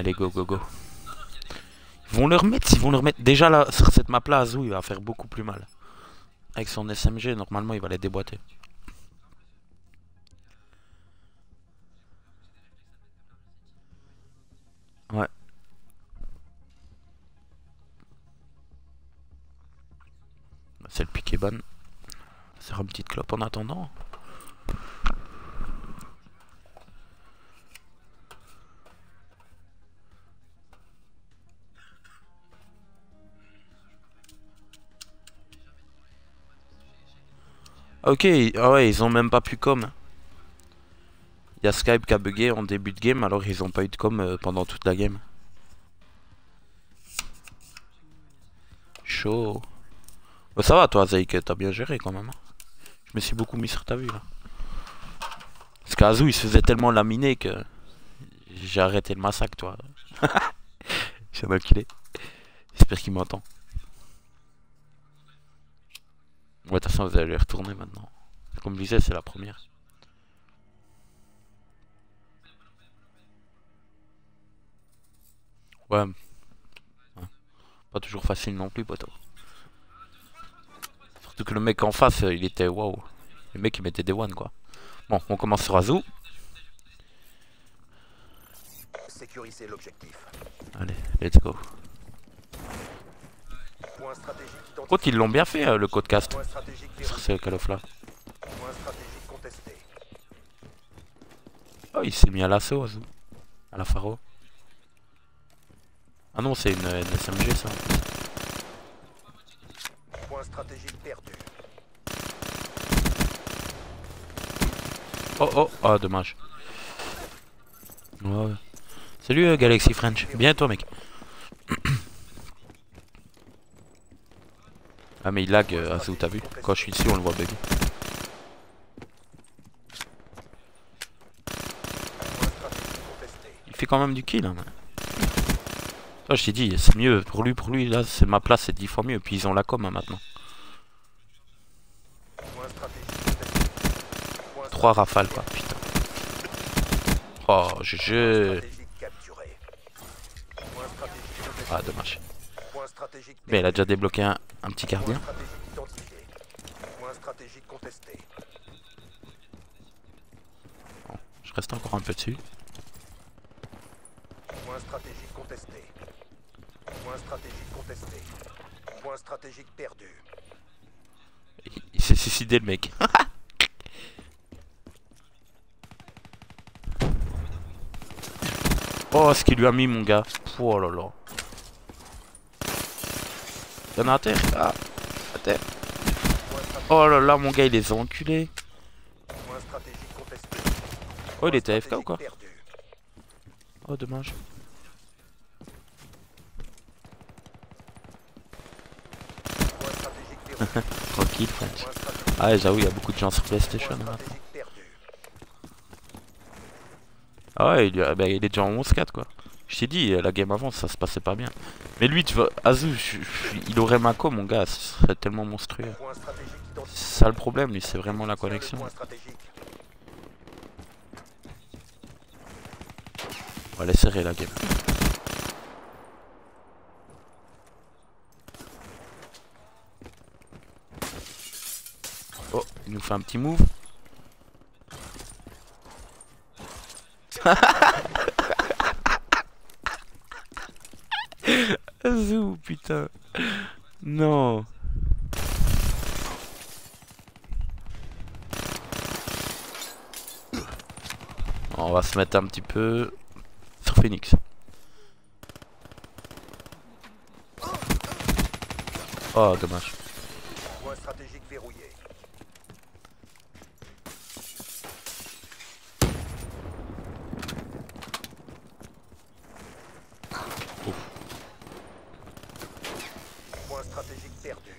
Allez, go, go, go. Ils vont le remettre. Déjà là, sur cette map là, Azou il va faire beaucoup plus mal. Avec son SMG, normalement il va les déboîter. Ouais. C'est le piqué bonne. C'est une petite clope en attendant. Ok, ah ouais, ils ont même pas pu com. Il y a Skype qui a bugué en début de game, alors ils ont pas eu de com pendant toute la game. Chaud. Bah, ça va toi, Zayk, t'as bien géré quand même. Hein. Je me suis beaucoup mis sur ta vue là. Parce qu'Azou il se faisait tellement laminer que j'ai arrêté le massacre, toi. J'ai un enculé. J'espère qu'il m'entend. Ouais, de toute façon, vous allez retourner maintenant. Comme je disais, c'est la première. Ouais. Hein. Pas toujours facile non plus, poteau. Surtout que le mec en face, il était waouh. Le mec, il mettait des one, quoi. Bon, on commence sur Azou. Sécuriser l'objectif. Allez, let's go. Point stratégique identifié. Contre, ils l'ont bien fait, le codecast. Point stratégique Sur verrouillé. ce Call of là. Point stratégique contesté. Oh, il s'est mis à l'assaut, Azou. À la Faro. Ah non, c'est une SMG, ça. Point stratégique perdu. Oh, oh, oh, dommage. Ouais. Salut, Galaxy French. Bien, toi, mec. Ah, mais il lag, Azou, t'as vu? Quand je suis ici, on le voit bugger. Point stratégique contesté. Il fait quand même du kill, hein. Toi, je t'ai dit, c'est mieux. Pour lui, là, c'est ma place, c'est 10 fois mieux. Puis ils ont la com, hein, maintenant. Point stratégique contesté. Point 3 rafales, quoi, putain. Oh, GG. stratégique capturé. Point stratégique contesté. Ah, dommage. Point stratégique Mais il a perdu. déjà débloqué un petit Point gardien. stratégique identifié. Point stratégique contesté. Je reste encore un peu dessus. Point stratégique contesté. Point stratégique contesté. Point stratégique perdu. Il s'est suicidé, le mec. Oh, ce qu'il lui a mis, mon gars. Oh là là. Y'en a à terre. Ah, à terre. Point stratégique, Oh là là, mon gars, il les a enculés. point stratégique contesté. Oh, il Point était AFK ou stratégique quoi? perdu. Oh, dommage. Point stratégique verrouillé. Tranquille, French. Point stratégique, Ah, ouais, j'avoue, il y a beaucoup de gens sur PlayStation. point Hein, maintenant. stratégique perdu. Ah ouais, bah, il est déjà en 11-4, quoi. Je t'ai dit, la game avant, ça se passait pas bien. Mais lui, tu vois, Azou, il aurait ma com, mon gars, ce serait tellement monstrueux. Point stratégique identifié. C'est ça le problème, lui, c'est vraiment la Sur le connexion. point stratégique. On va laisser serrer la game. Oh, il nous fait un petit move. Azou, putain. Non. On va se mettre un petit peu sur Phoenix. Oh, dommage. Point stratégique verrouillé. Point stratégique perdu.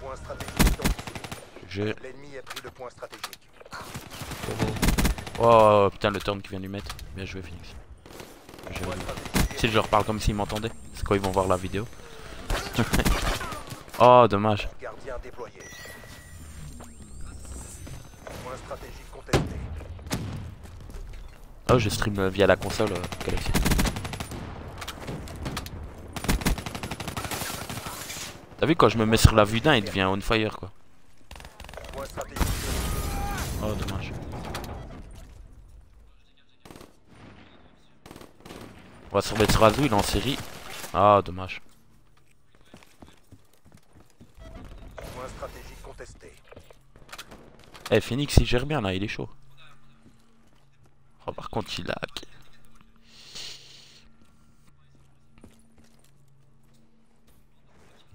Point stratégique identifié. J'ai... L'ennemi a pris le point stratégique. Oh, putain, le turn qui vient lui mettre. Bien joué, Phoenix. Bien joué. Point stratégique Si je leur parle comme s'ils m'entendaient, c'est quand ils vont voir la vidéo. Oh, dommage. gardien déployé. Point stratégique contesté. Oh, je stream via la console Galaxy. T'as vu quand je me mets sur la vue d'un, il devient on fire quoi. Point stratégique. Oh dommage. On va se remettre sur Azou, il est en série. Ah dommage. Point stratégique contesté. Eh Phoenix il gère bien là, il est chaud. Oh par contre il lag.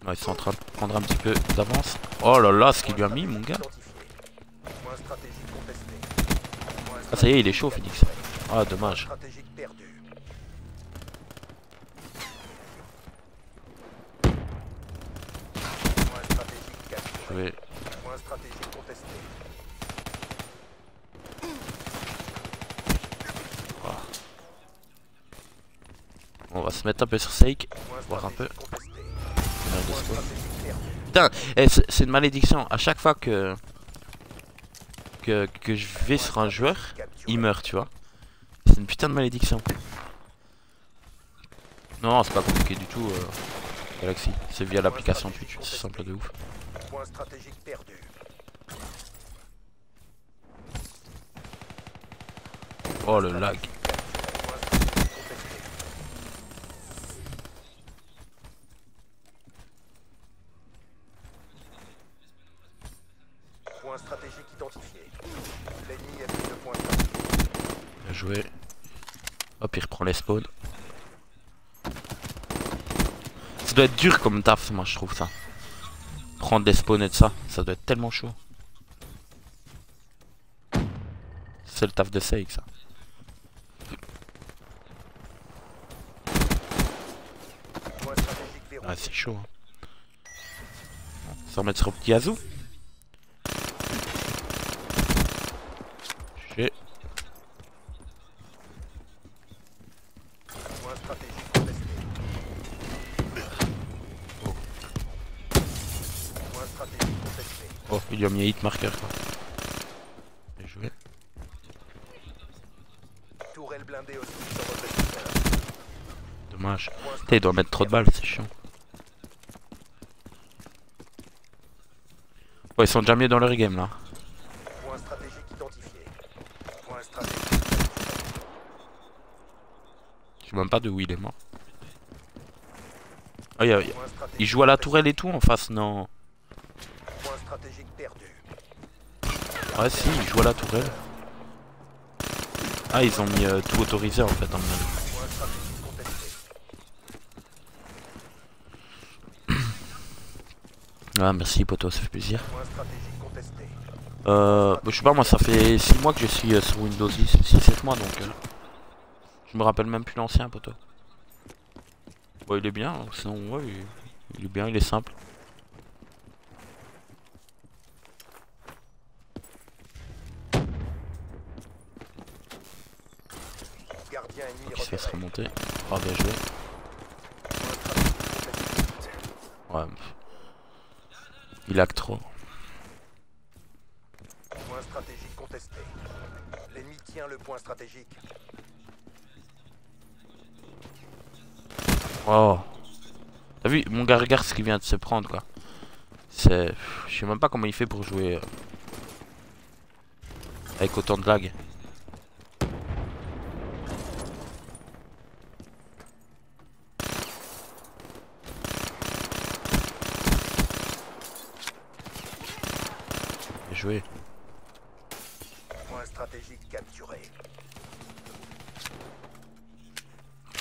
Ouais, ils sont en train de prendre un petit peu d'avance. Oh là là, ce qu'il lui a mis mon gars. Point stratégique contesté. Ah ça y est, il est chaud Phoenix. Ah dommage. Stratégique perdu. Point stratégique capturé. Je vais... Point stratégique contesté. On va se mettre un peu sur Seik. Point Voir un peu. stratégique contesté. Merde de Point spawn. stratégique perdu. Putain, eh, c'est une malédiction. À chaque fois que je vais sur un joueur, il meurt, tu vois. C'est une putain de malédiction. Non, c'est pas compliqué du tout, Galaxy. C'est via l'application Twitch, c'est simple de ouf. Point stratégique perdu. Oh le lag. Point stratégique contesté. Point stratégique identifié. L'ennemi a pris le point stratégique. Bien joué. Hop, il reprend les spawns. Ça doit être dur comme taf, moi je trouve ça. Prendre des spawns et de ça doit être tellement chaud. C'est le taf de Seik ça. Point stratégique verrouillé. Ah c'est chaud. Hein. Ça remettre sur le petit Azou. J'ai... Point stratégique contesté. Oh. Point stratégique contesté. Oh, il lui a mis un hit marker quoi. Bien joué. Tourelle blindée aussi sur votre secteur. Dommage. Point Putain, il doit mettre trop de balles, c'est chiant. Oh, ils sont déjà mieux dans leur game là. Point stratégique identifié. Point stratégique. Je sais même pas de où il est mort. Oh, Point stratégique il joue à la contesté. tourelle et tout en face, non? Point stratégique perdu. Ouais, si, il joue à la tourelle. Ah, ils ont mis tout autorisé en fait en mode. Point stratégique contesté. Ah, merci poto, ça fait plaisir. Point stratégique contesté. Je sais pas, moi ça fait 6 mois que je suis sur Windows 10, 6-7 mois donc. Je me rappelle même plus l'ancien poto. Bon, il est bien, sinon, ouais, il est bien, il est simple. Gardien ennemi Il se laisse repéré. remonter. Oh, bien joué. Point stratégique contesté. Ouais, il hack trop. Point stratégique contesté. L'ennemi tient le point stratégique. Oh. T'as vu, mon gars, regarde ce qu'il vient de se prendre quoi. C'est. Je sais même pas comment il fait pour jouer avec autant de lag. Bien joué. Point stratégique capturé.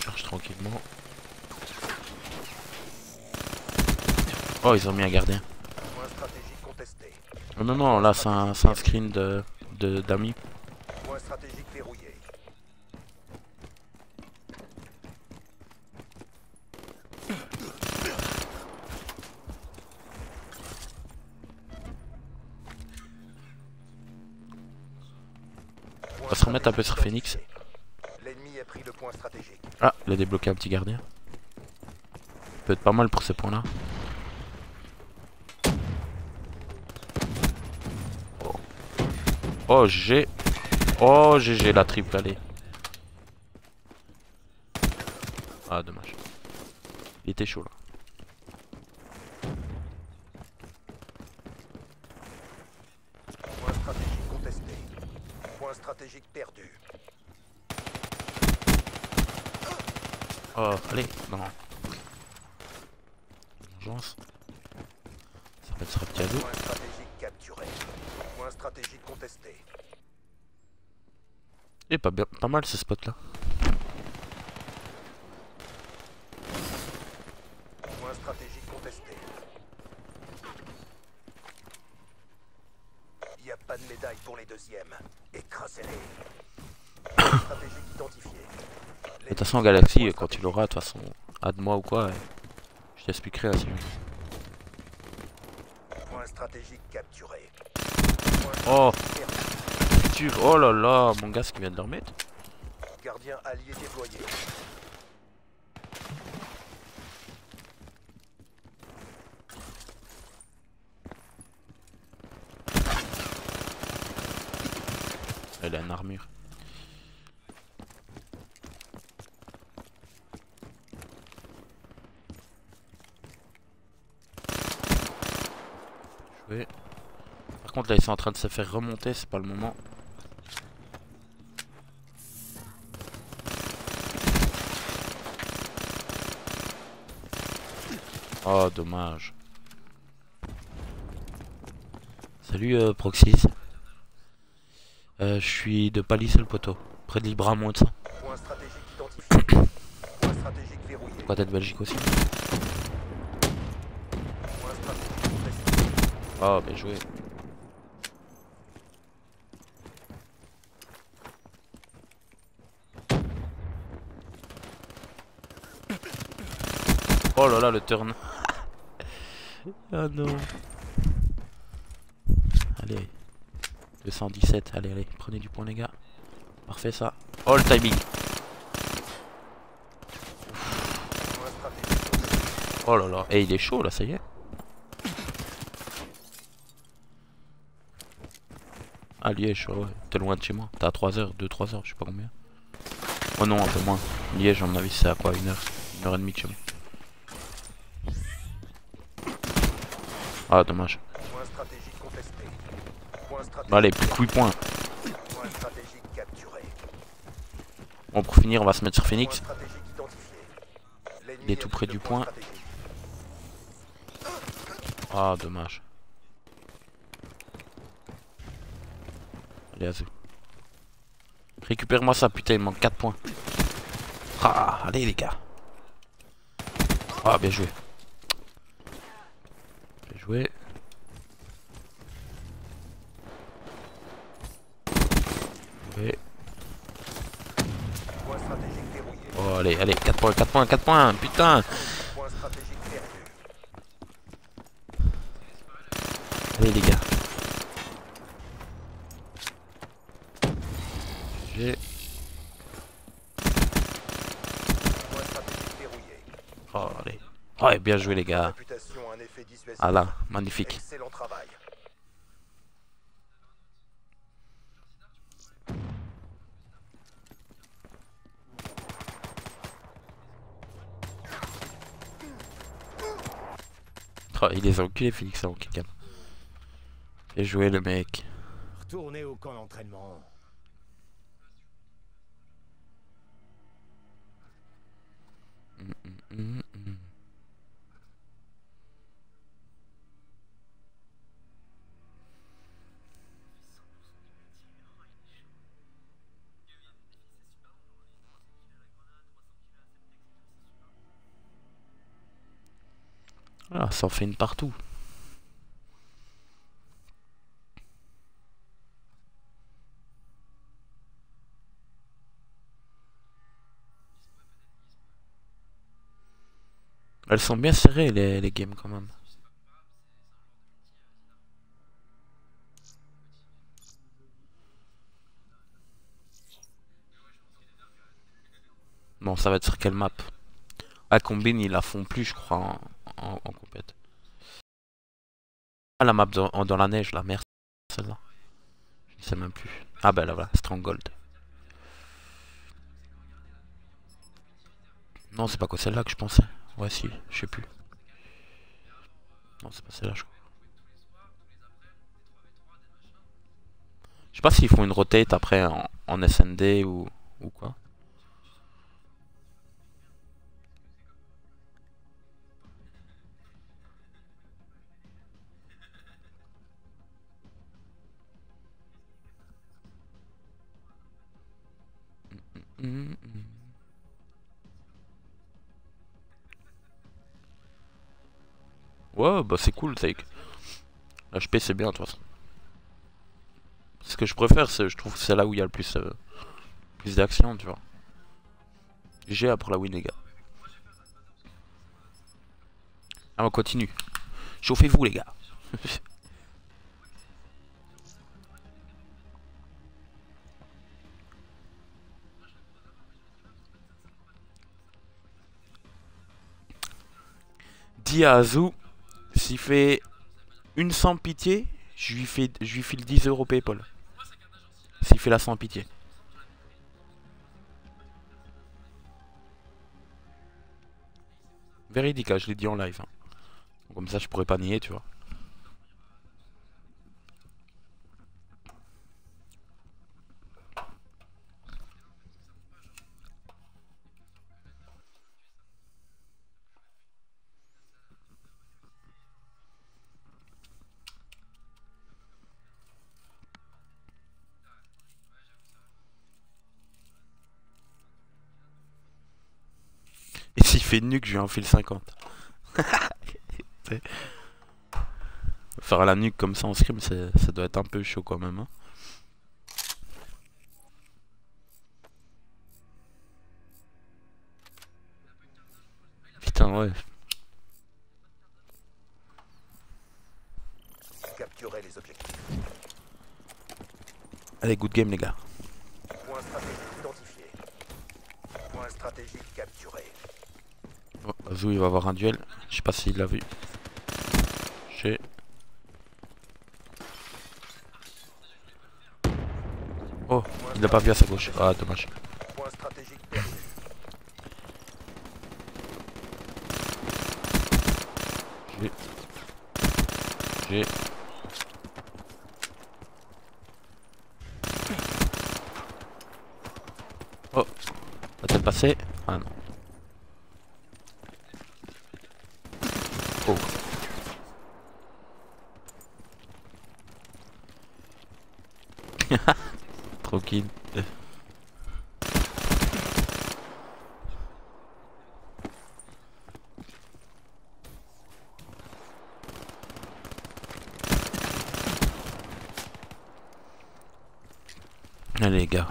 Charge tranquillement. Oh, ils ont mis un gardien. Point stratégique contesté. Oh, non, non, là c'est un screen d'amis. Point stratégique verrouillé. On va se remettre un peu sur Phoenix. L'ennemi a pris le point stratégique. Ah, il a débloqué un petit gardien. Peut être pas mal pour ces points là. Oh GG. Oh GG la triple allez. Ah, dommage. Il était chaud là. Point stratégique contesté. Point stratégique perdu. Oh, allez, non. Urgence. Ça va être sur petit ado. Point stratégique capturé. Point stratégique contesté. Et pas mal ce spot là. Point stratégique contesté. Il n'y a pas de médaille pour les deuxièmes. Écrasez-les. Point stratégique identifié. De toute façon, en Galaxy, quand tu l'auras, de toute façon, aide-moi ou quoi, je t'expliquerai là si tu veux. Point stratégique capturé. Oh, oh là là, mon gars, ce qui vient de le remettre. Gardien allié déployé. Elle a une armure. Joué. Par contre là ils sont en train de se faire remonter, c'est pas le moment. Oh dommage. Salut Proxys. Je suis de Palisse le poteau, près de Libramont de ça. Point stratégique identifié. Point stratégique verrouillé. Quoi t'es de Belgique aussi? Point stratégique contesté. Oh bien joué. Oh là là le turn. Ah non. Allez. 217, allez allez, prenez du point les gars. Parfait ça. Oh le timing. Point stratégique contesté. Oh là là, et il est chaud là, ça y est. Ah Liège, ouais, t'es loin de chez moi. T'es à 3 heures, 2-3 heures, je sais pas combien. Oh non, un peu moins. Liège, à mon avis, c'est à quoi, 1 heure et demie de chez moi. Ah, dommage. Point stratégique contesté. Point stratégique. Bah, allez, plus couille point. Point stratégique capturé. Bon, pour finir, on va se mettre sur Point Phoenix. stratégique identifié. L'ennemi Il est tout près le du point point. stratégique. Ah, dommage. Allez, Azul. Récupère-moi ça, putain, il me manque 4 points. Ah, allez, les gars. Ah, bien joué. Bien joué. Ouais. Point stratégique verrouillé. Oh, allez, allez, 4 points, 4 points, 4 points, putain. Point stratégique perdu. Allez, les gars. J'ai. Point stratégique verrouillé. Oh, allez. Ouais, bien joué, les gars. Réputation, un effet dissuasif. Ah là, magnifique. Excellent travail. Oh, il les a enculés, Félix, en kick. Bien joué, le mec. Retournez au camp d'entraînement. Mm. Ah, ça en fait une partout. Elles sont bien serrées, les games, quand même. Bon, ça va être sur quelle map? Ah, Combine, ils la font plus, je crois, en compète. Ah, la map dans la neige, la merde, celle-là. Je ne sais même plus. Ah, bah là, voilà, Stronghold. Non, c'est pas quoi celle-là que je pensais. Ouais, si, je sais plus. Non, c'est pas celle-là, je crois. Je sais pas s'ils font une rotate après en SND ou quoi. Hum, hum. Ouais, bah c'est cool, Take. HP c'est bien, de toute façon. Ce que je préfère, je trouve que c'est là où il y a le plus d'action, tu vois. J'ai après la win, les gars. Ah, on continue. Chauffez-vous, les gars. Dis à Azu, s'il fait une sans pitié, je lui file 10 euros PayPal. S'il fait la sans pitié. Véridique, hein, je l'ai dit en live. Hein. Comme ça, je pourrais pas nier, tu vois. Et s'il fait nuque, je lui en file 50. Faire la nuque comme ça en scrim, ça doit être un peu chaud quand même. Hein. Putain, ouais. Capturez les objectifs. Allez, good game, les gars. Point stratégique identifié. Point stratégique capturé. Oh, Azu, il va avoir un duel. Je sais pas s'il l'a vu. J'ai. Oh, il l'a pas vu à sa gauche. Ah, dommage. Point stratégique perdu. J'ai. Oh, va-t-elle passer? Ah non. Oh. Tranquille. Allez les gars.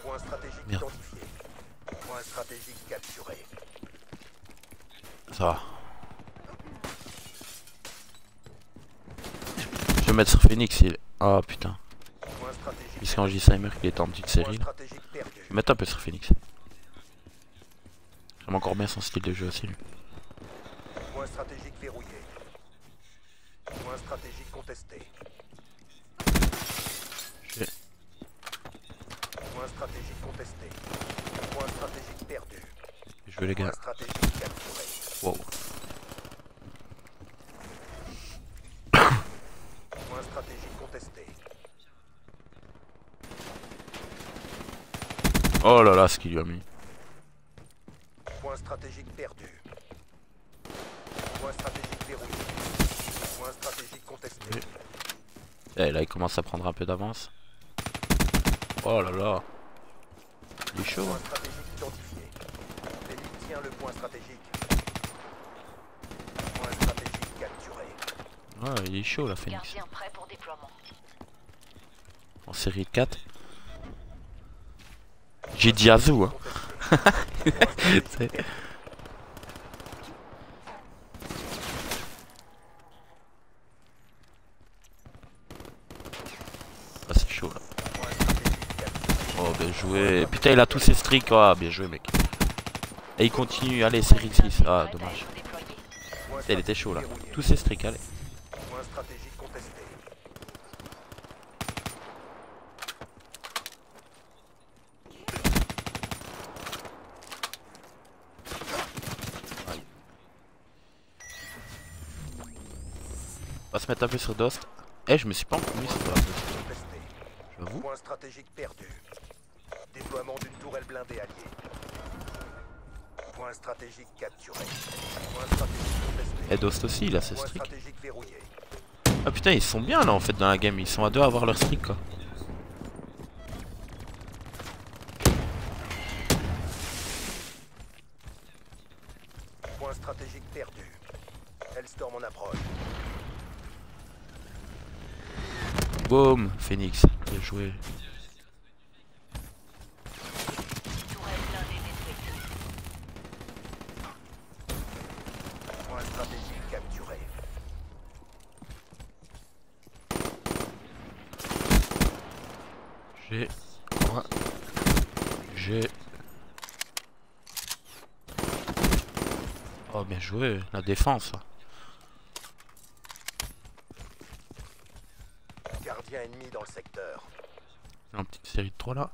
Point stratégique Merde. identifié. Point stratégique capturé. Ça va. Je vais mettre sur Phoenix. Ah putain. Point stratégique. Puisqu'en J-Simer qu'il était en petite série. Point Là. stratégique perdu. Je vais mettre un peu sur Phoenix. J'aime encore bien son style de jeu aussi lui. Point stratégique verrouillé. Point stratégique contesté. J'ai. Point stratégique contesté. Point stratégique perdu. Je veux les Point gars. stratégique capturé. Wow. Point stratégique contesté. Oh là là, ce qu'il lui a mis. Point stratégique perdu. Point stratégique verrouillé. Point stratégique contesté. Et là, il commence à prendre un peu d'avance. Oh là là. Il est chaud. Point stratégique identifié. L'ennemi tient le point stratégique. Point stratégique capturé. Ouais, il est chaud la Phoenix. Gardien prêt pour déploiement. En série 4. J'ai dit Azu, hein. C'est- Ah, c'est chaud là. Point stratégique capturé. Oh, bien joué. Putain, il a tous ses streaks. Ah, bien joué, mec. Et il continue. Allez, série 6. Ah, dommage. Point Putain, il était chaud là. stratégique Tous ses streaks, allez. verrouillé. Point stratégique contesté. va se mettre un peu sur Dost. Eh, je me suis pas encore mis sur la Dost. Contesté. J'avoue. Point stratégique perdu. Déploiement d'une tourelle blindée alliée. Point stratégique capturé. Point stratégique contesté. Et Dost aussi, il a ses Point streaks. stratégique verrouillé. Ah putain, ils sont bien là en fait dans la game. Ils sont à deux à avoir leur streak quoi. Point stratégique perdu. Hellstorm en approche. Boum, Phoenix. Bien joué. Point stratégique capturé. J'ai. Moi. J'ai. Oh, bien joué. La défense. Gardien ennemi dans le secteur. Une petite série de 3 là.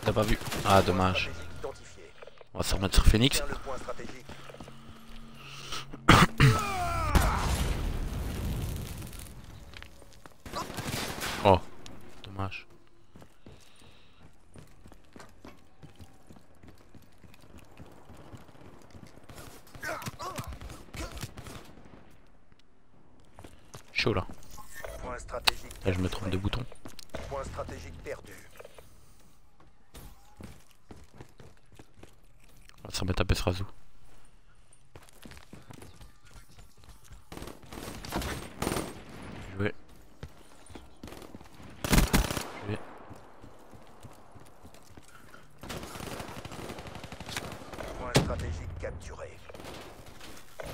T'as pas vu. Ah, Point dommage. stratégique identifié. On va se remettre sur Phoenix. Tiens le point stratégique. Oh, dommage. Chaud là. Point stratégique. Là, je me trompe de bouton. Point stratégique perdu. On va se remettre à peu sur Azou. Joué. Joué. Point stratégique capturé.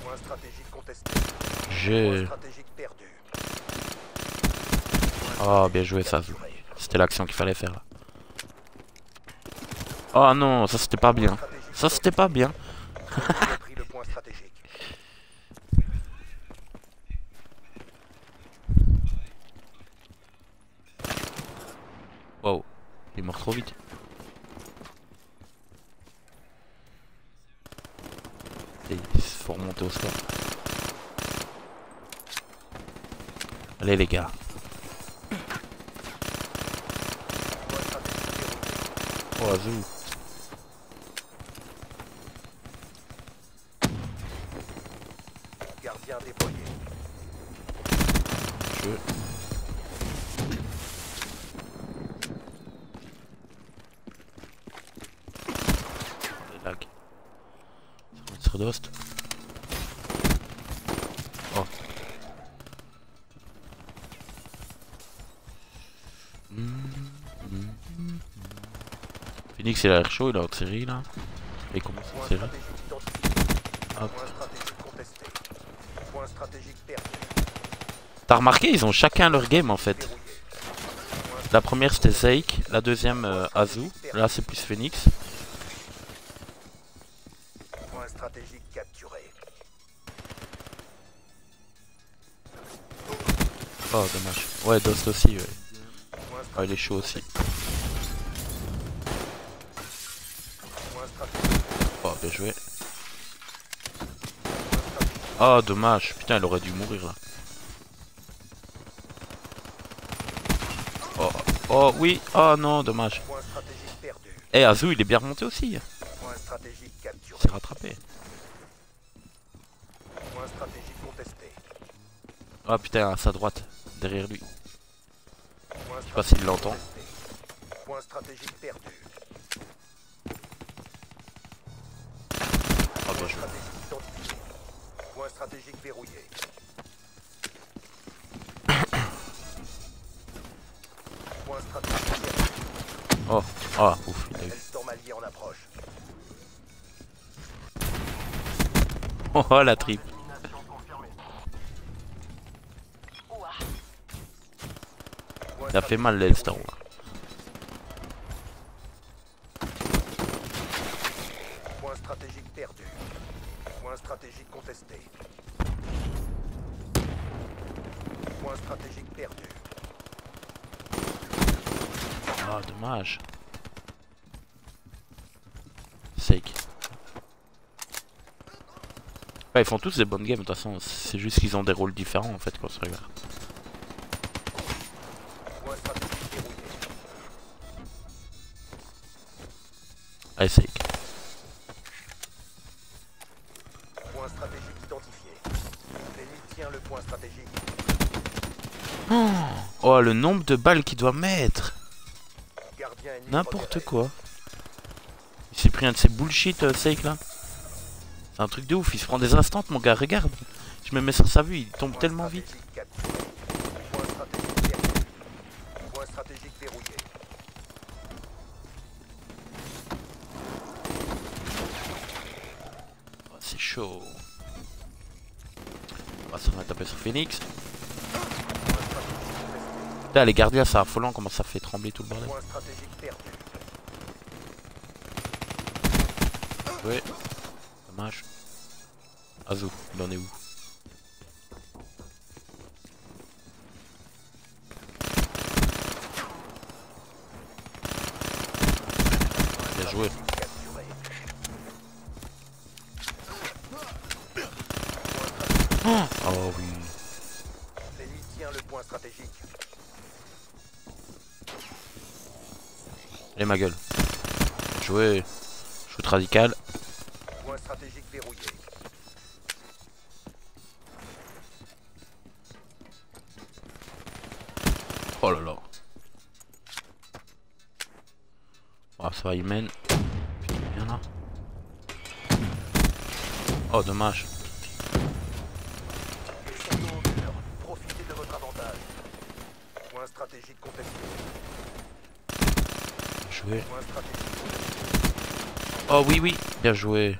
Point stratégique contesté. Point J'ai. stratégique perdu. Oh, bien joué ça, Azou. C'était l'action qu'il fallait faire là. Oh non, ça c'était pas bien. Ça c'était pas bien. J'ai pris le point stratégique. Wow, il est mort trop vite. Et il faut remonter au score. Allez les gars. Point stratégique verrouillé. Oh Azou. Gardien déployé. Je... Les lags. Ça va être sur Dost. Oh. Phoenix il a l'air chaud, il est en série là. Il commence en Point série. stratégique identifié. Hop. Point stratégique contesté. Point stratégique perdu. T'as remarqué, ils ont chacun leur game en fait. Verrouillé. La première c'était Zeke, la deuxième Azou, là c'est plus Phoenix. Point stratégique capturé. Oh dommage. Ouais, Dost aussi, ouais. Point Oh, il est chaud aussi. stratégique. Oh, bien joué. Point stratégique. Oh dommage, putain il aurait dû mourir là. Oh, oh oui, oh non, dommage. Point stratégique perdu. Eh, Azou il est bien remonté aussi. Point stratégique Il capturé. s'est rattrapé. Point stratégique contesté. Oh putain, à sa droite, derrière lui. Point Je sais pas s'il l'entend. contesté. Point stratégique perdu. Oh bien Point joué. stratégique identifié. Point stratégique verrouillé. Point stratégique perdu. Oh, oh, ouf, il a eu. Hellstorm allié en approche. Oh, oh la trip. Élimination confirmée. Il a fait mal l'Hellstorm là. Point stratégique perdu. Point stratégique contesté. Point stratégique perdu. Oh dommage. Sake. Ouais, ils font tous des bonnes games de toute façon. C'est juste qu'ils ont des rôles différents en fait quand on se regarde. Point stratégique verrouillé. Allez, c'est. Point stratégique identifié. L'ennemi tient le point stratégique. Oh, le nombre de balles qu'il doit mettre. Gardien ennemi N'importe repéré. quoi. Il s'est pris un de ces bullshit Sake là. C'est un truc de ouf, il se prend des instants mon gars, regarde. Je me mets sur sa vue, il tombe Point tellement vite. stratégique capturé. Point stratégique perdu. Point stratégique verrouillé. Oh, c'est chaud. On va se remettre taper sur Phoenix. Point stratégique contesté. Putain, les gardiens, c'est affolant comment ça fait trembler tout le bordel. Point stratégique perdu. Ouais. Dommage. Azu, il en est où? Bien joué. Capturé. Oh oui. L'ennemi tient le point stratégique. Et ma gueule. Joué. Shoot radical. Point stratégique verrouillé. Oh là là. Oh, ça va, il mène. Bien là. Oh, dommage. Mission de hauteur. Profitez de votre avantage. Point stratégique contesté. Joué. Point stratégique contesté. Oh oui, oui. Bien joué.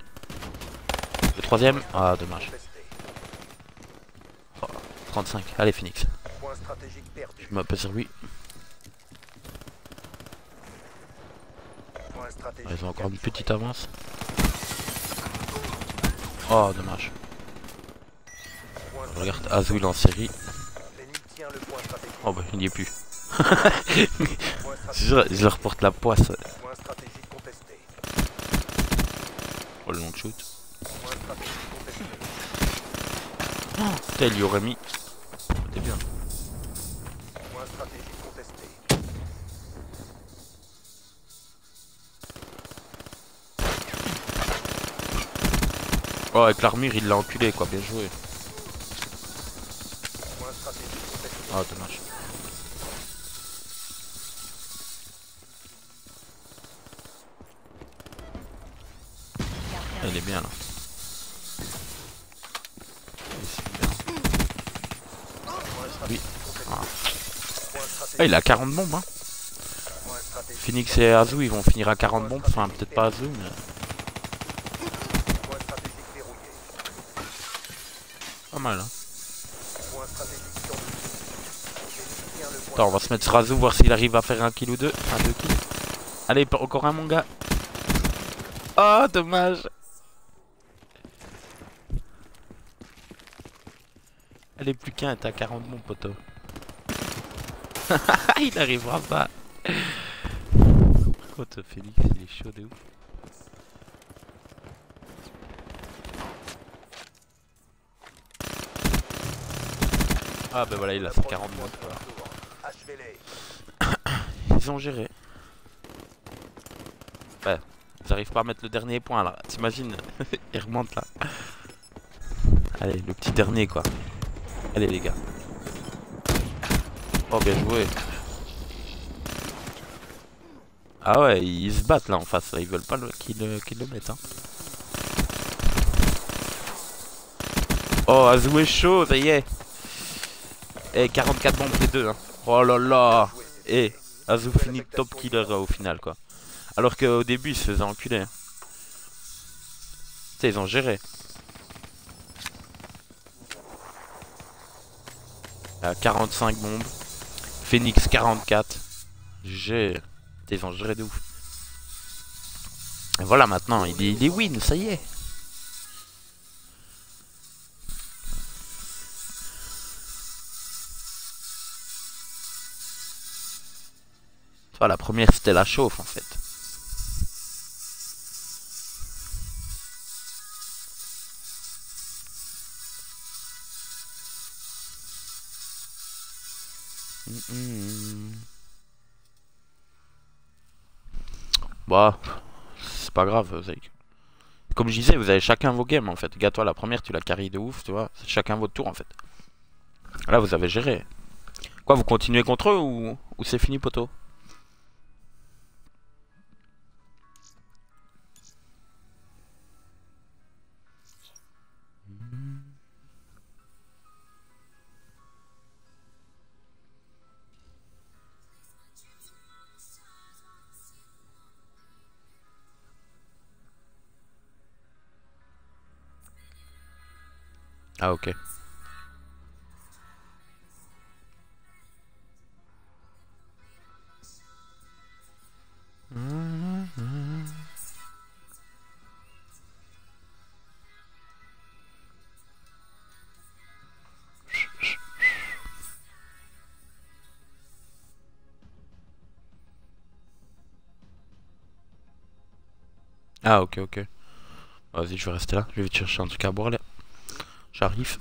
Le troisième. Ah, dommage. Contesté. Oh, 35. Allez, Phoenix. Point stratégique perdu. Je m'appelle sur lui. Point stratégique. Ils ont encore une capturé. petite avance. Oh, dommage. Point Regarde, stratégique Azul en série. L'ennemi tient le point stratégique. Oh bah, il n'y est plus. Point stratégique. Je leur porte la poisse. Point stratégique contesté. Oh, le long shoot. Point stratégique contesté. Putain, il y aurait mis. C'était bien. Point stratégique contesté. Oh, avec l'armure, il l'a enculé, quoi. Bien joué. Point stratégique contesté. Oh, dommage. Ah, il est bien, là. C'est bien. Oui. Ah. Point Ah, stratégique. il a 40 bombes, hein. Point stratégique. Phoenix et Azu, ils vont finir à 40 bombes. Enfin, peut-être pas Azu, mais Point stratégique verrouillé. pas mal, hein. Point stratégique survie. L'ennemi tient le point Attends, on va se mettre sur Azu, voir s'il arrive à faire un kill ou deux. Un, deux kills. Allez, encore un, mon gars. Oh, dommage. Allez, plus qu'un, t'as 40 bombes, poteau. Il n'arrivera pas. Par contre, Félix, il est chaud de ouf. Ah, bah voilà, il a fait 40 bombes. Voilà. Achevez-les. Ils ont géré. Ouais, ils arrivent pas à mettre le dernier point là. T'imagines? Ils remontent là. Allez, le petit dernier quoi. Allez les gars. Oh, bien joué. Ah ouais, ils se battent là en face. Là. Ils veulent pas qu'ils le mettent. Hein. Oh, Azu est chaud, ça y est. Et 44 bombes les deux. Hein. Oh là là. Et Azu finit top killer au final quoi. Alors qu'au début ils se faisaient enculer. Hein. Tu sais, ils ont géré. À 45 bombes. Phoenix 44. J'ai. Ils ont géré de ouf. Et voilà maintenant, il est win, ça y est. Enfin, la première c'était la chauffe en fait. Hmm. Bah, c'est pas grave, Zach. Comme je disais, vous avez chacun vos games en fait. Gars, toi, la première, tu l'as carry de ouf, tu vois. C'est chacun votre tour en fait. Là, vous avez géré. Quoi, vous continuez contre eux ou c'est fini, poteau? Ah, ok. Ah, ok, ok. Vas-y, je vais rester là. Je vais te chercher un truc à boire là. J'arrive.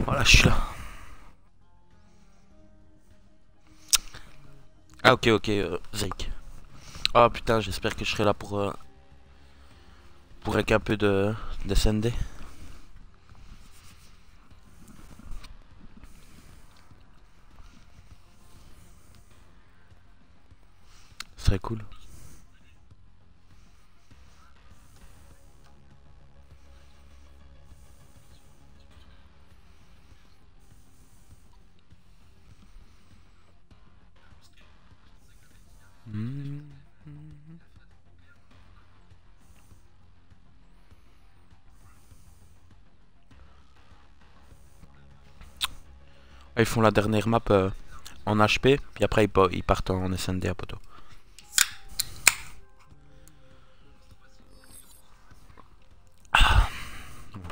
Voilà, je suis là. Ah, ok, ok, Zeke. Ah, putain, j'espère que je serai là pour avec un peu de SND. Ce serait cool. Hmm. Ah, ils font la dernière map en HP, puis après ils partent en SND à poteau.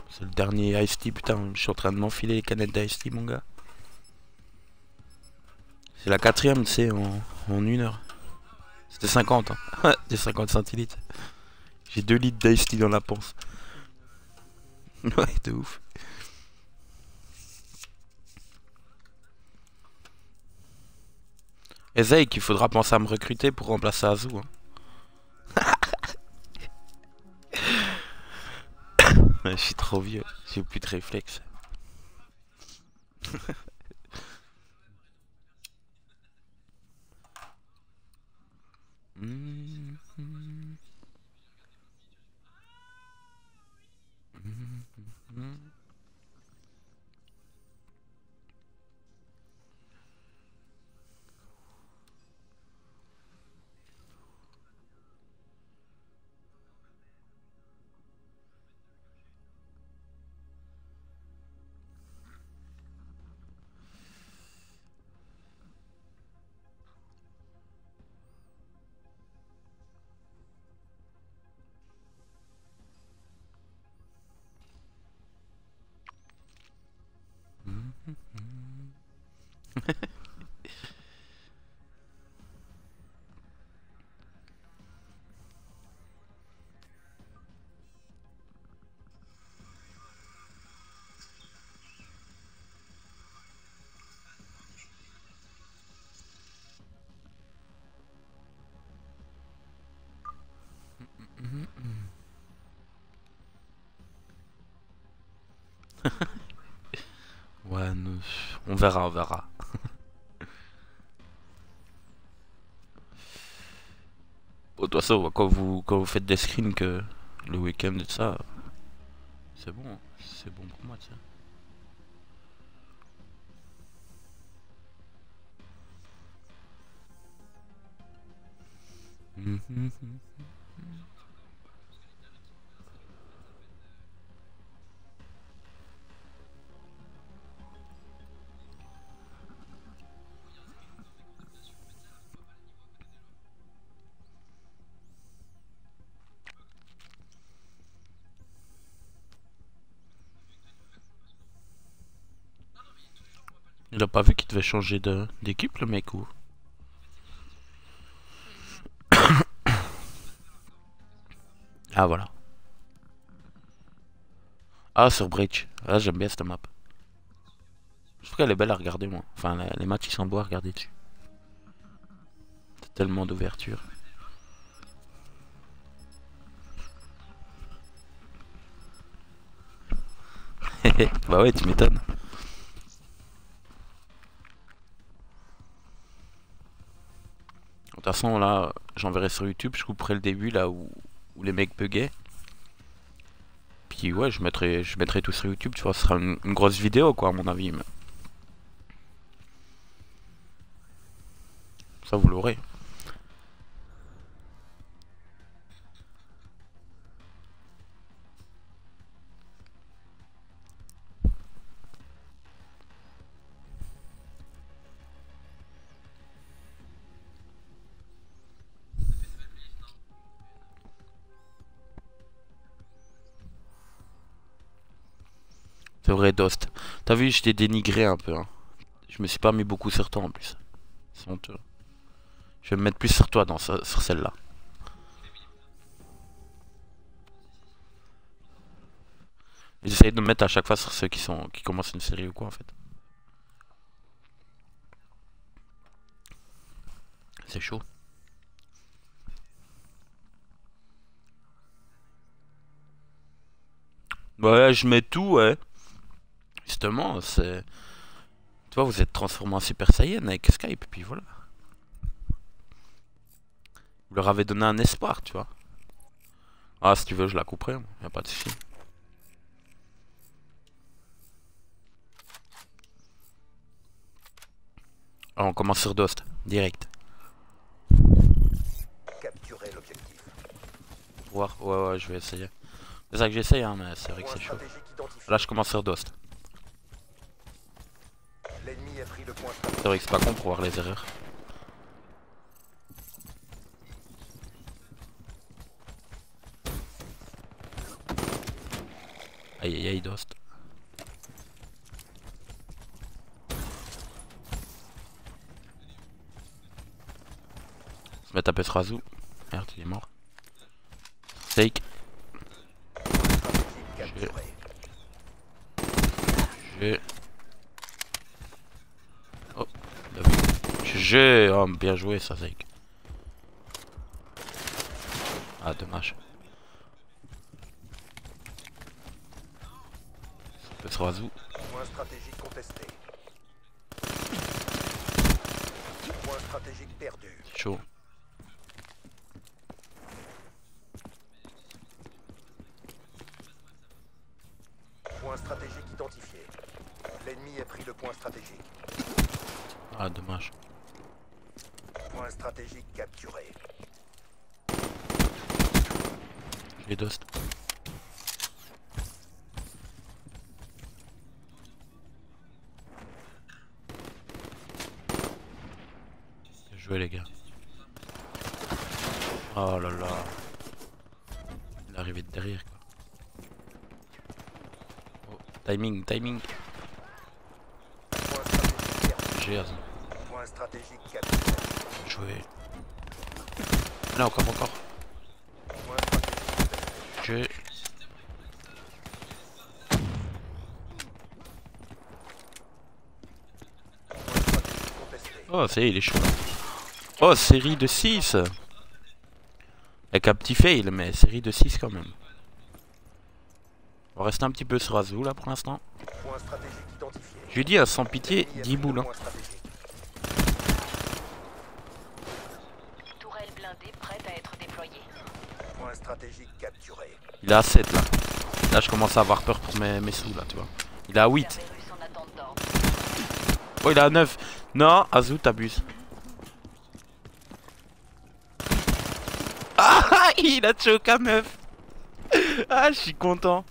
C'est le dernier Ice Tea, putain, je suis en train de m'enfiler les canettes d'Ice Tea, mon gars. C'est la quatrième, tu sais, en 1 heure. C'était 50, hein. C'était 50 centilitres. J'ai 2 litres d'Ice Tea dans la panse. Ouais, de ouf. Et Zake, il faudra penser à me recruter pour remplacer Azu, hein. Ouais, je suis trop vieux, j'ai plus de réflexes. Hmm, hmm, hmm, hmm. On verra, on verra. Bon, de toute façon, quand vous faites des screens que le week-end et tout ça, c'est bon. C'est bon pour moi, tu sais. Il a pas vu qu'il devait changer d'équipe, le mec, ou? Ah, voilà. Ah, sur Breach. Ah, j'aime bien cette map. Je trouve qu'elle est belle à regarder, moi. Enfin, les matchs, ils sont beaux à regarder dessus. C'est tellement d'ouverture. Bah ouais, tu m'étonnes. De toute façon, là, j'enverrai sur YouTube, je couperai le début, là, où les mecs buguaient. Puis ouais, je mettrai tout sur YouTube, tu vois, ce sera une grosse vidéo, quoi, à mon avis. Mais... ça, vous l'aurez. C'est vrai, Dost. T'as vu, je t'ai dénigré un peu, hein. Je me suis pas mis beaucoup sur toi, en plus. C'est honteux. Je vais me mettre plus sur toi sur celle-là. J'essaye de me mettre à chaque fois sur ceux qui commencent une série ou quoi, en fait. C'est chaud. Ouais, je mets tout, ouais. Justement, c'est... tu vois, vous êtes transformé en Super Saiyan avec Skype, puis voilà. Vous leur avez donné un espoir, tu vois. Ah, si tu veux, je la couperai, y a pas de souci. Alors, on commence sur Dost, direct. Capturer l'objectif. Voir, ouais, je vais essayer. C'est ça que j'essaye, hein, mais c'est vrai que c'est chaud. Là, je commence sur Dost. L'ennemi a pris le point. C'est vrai que c'est pas con pour voir les erreurs. Aïe aïe aïe, Dost. Je vais taper ce Razou. Merde, il est mort. Fake. J'ai... oh, j'ai... oh, bien joué ça, Zeke. Ah, dommage. Ça peut se Razou. Point stratégique contesté. Point stratégique perdu. C'est chaud. Point stratégique identifié. L'ennemi a pris le point stratégique. Ah, dommage. Point stratégique capturé. Les Dost. Bien joué, les gars. Oh là là. Il est arrivé de derrière, quoi. Oh, timing. Point stratégique perdu. J'ai Point stratégique capturé. joué. Là, encore. Point stratégique J'ai... contesté. oh, ça y est, il est chaud. Oh, série de 6. Avec un petit fail, mais série de 6 quand même. On va rester un petit peu sur Azul là pour l'instant. Point stratégique identifié. Je lui dis à sans pitié, 10 boules. Hein. Tourelle blindée prête à être déployée. Point stratégique capturé. Il est à 7 là. Là je commence à avoir peur pour mes sous là, tu vois. Il est à 8. Cerberus en attente d'ordre. Oh il est à 9. Non, Azou t'abuses. Ah il a choqué à 9. Ah je suis content.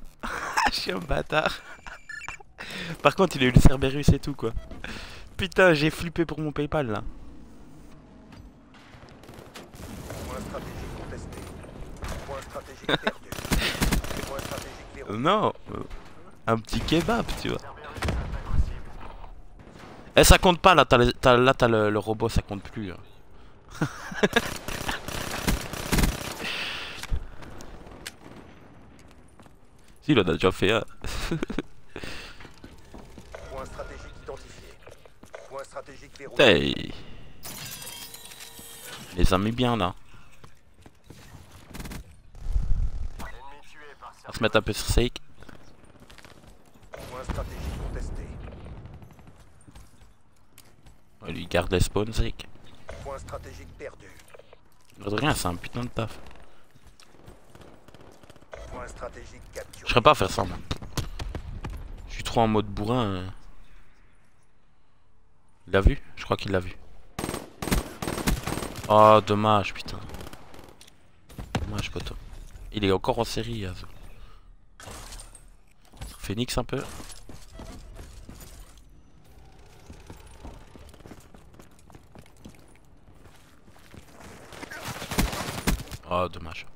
Je suis un bâtard. Par contre il a eu le Cerberus et tout quoi. Putain j'ai flippé pour mon Paypal là. Point stratégique contesté. Point stratégique perdu. Point stratégique verrouillé. Non, un petit kebab tu vois. Eh ça compte pas là, t'as le robot, ça compte plus. Hein. Si il en a déjà fait un. Point stratégique identifié. Point stratégique verrouillé. Putain, il les a mis bien là. On va se mettre un peu sur Sake. Point stratégique contesté. On va lui garde les spawns Sake. Point stratégique perdu. De rien, c'est un putain de taf. Point stratégique Je capturé. serais pas à faire ça moi. Je suis trop en mode bourrin. Il l'a vu? Je crois qu'il l'a vu. Oh dommage putain. Dommage poteau. Il est encore en série Azo. Phoenix un peu. Oh dommage.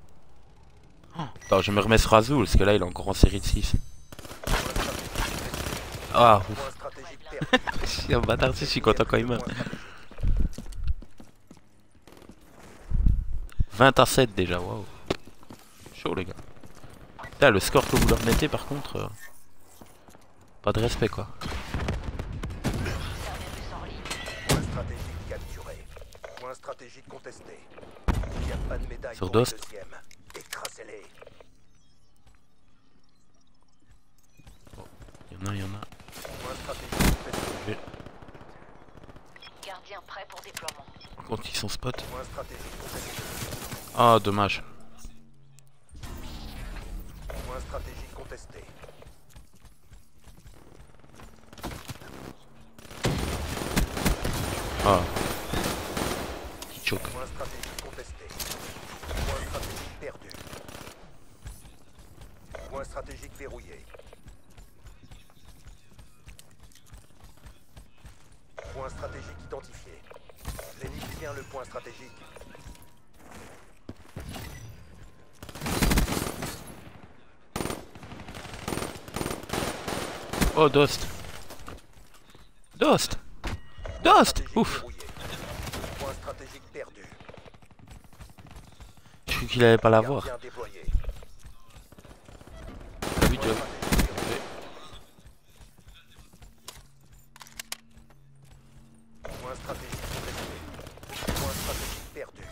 Oh, attends je me remets sur Azul parce que là il est encore en série de 6. Ah ouf. Point stratégique perdu. Je suis un bâtard, je suis content quand il meurt. 20 à 7 déjà, waouh. Chaud les gars. Là le score que vous leur mettez par contre, pas de respect quoi. Cerberus en ligne. Point stratégique capturé. Point stratégique contesté. Il n'y a pas de médaille Sur pour le Dost. deuxième. Écrasez-les. Il y en a. Point stratégique contesté. Gardien prêt pour déploiement. Par contre ils sont spot. Point stratégique contesté. Ah dommage. Point stratégique contesté. Ah. Petit choke. Point stratégique contesté. Point stratégique perdu. Point stratégique verrouillé. Point stratégique identifié. L'ennemi tient le point stratégique. Oh Dost. Dost. Dost. Stratégique Ouf. verrouillé. Point stratégique perdu. Je crois qu'il allait pas l'avoir. Gardien déployé. T'as vu, tu Point vois. stratégique verrouillé. Point stratégique contesté. Point stratégique perdu.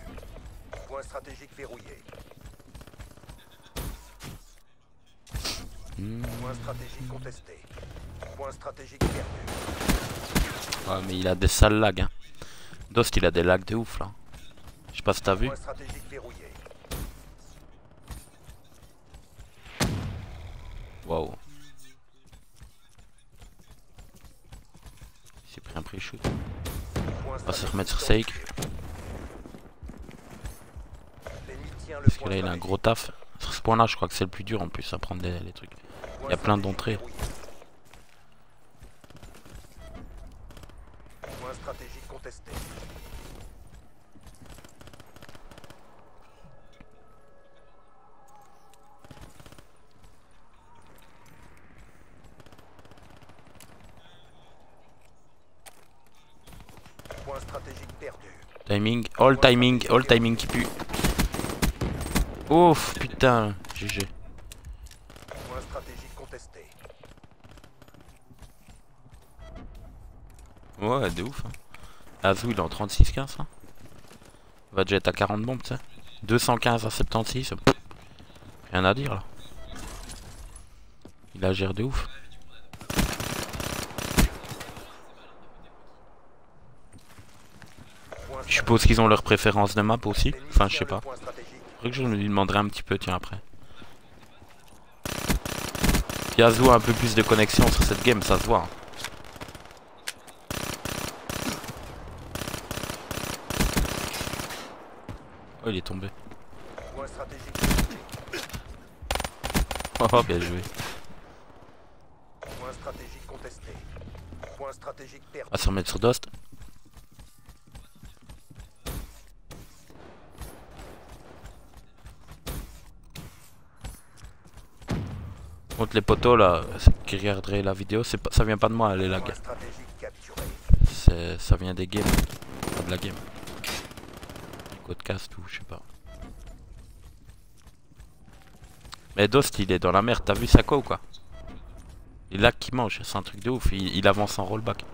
Point stratégique verrouillé. Point stratégique contesté. Point stratégique perdu. Ouais mais il a des sales lags hein. Dost il a des lags de ouf là. Je sais pas si t'as vu. Point stratégique verrouillé. Waouh. Il s'est pris un pre-shoot. Point On va se stratégique remettre sur identifié. Sake. L'ennemi tient le Parce que point là il a un stratégique. gros taf. Sur ce point là je crois que c'est le plus dur en plus à prendre les trucs. Point y a plein stratégique d'entrées. verrouillé. Point stratégique contesté. Point stratégique perdu. All timing qui pue. Ouf putain, GG. Point stratégique contesté. Ouais de ouf hein. Azou il est en 36-15 là. Va déjà être à 40 bombes tu sais. 215 à 76. Rien à dire là. Il a gère de ouf. Je suppose qu'ils ont leur préférence de map aussi. Enfin, je sais pas. Faudrait que je lui demanderai un petit peu, tiens, après. Yazoo a un peu plus de connexion sur cette game, ça se voit. Hein. Oh, il est tombé. Point stratégique. Oh, bien joué. Point stratégique contesté. Point stratégique perdu. On va se remettre sur Dost. Contre les potos là, qui regarderaient la vidéo, ça vient pas de moi, les lags. Point stratégique capturé. Ça vient des games, pas de la game. Codecast ou je sais pas. Mais Dost il est dans la merde, t'as vu Sako ou quoi? Les lags qui mange, c'est un truc de ouf, il avance en rollback.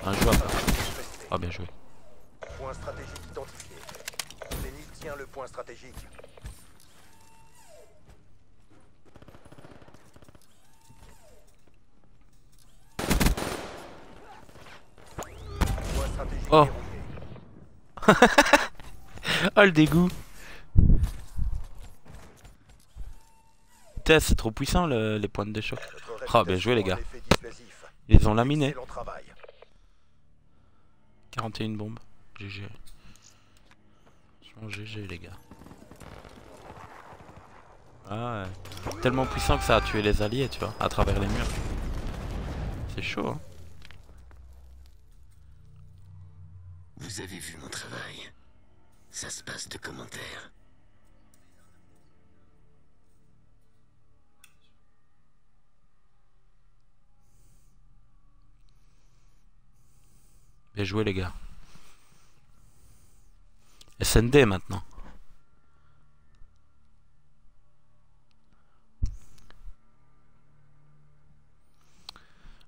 Un joueur. Ah bien joué. Point stratégique identifié. Zénith tient le point stratégique. Point stratégique Oh. verrouillé. Oh le dégoût. Putain, c'est trop puissant les pointes de choc. Notre Oh bien joué les gars. réputation a l'effet dissuasif. Ils les ont laminés. Excellent travail. 41 bombes. GG. Franchement GG les gars. Ah ouais. Tellement puissant que ça a tué les alliés, tu vois, à travers les murs. C'est chaud hein. Vous avez vu mon travail. Ça se passe de commentaires. Bien joué les gars. SND maintenant.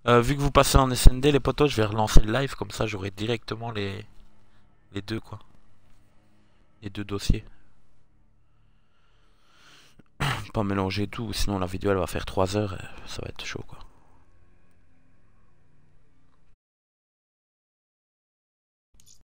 Vu que vous passez en SND les potos, je vais relancer le live comme ça j'aurai directement les deux quoi. Les deux dossiers. Pas mélanger tout, sinon la vidéo elle va faire 3 heures, ça va être chaud quoi.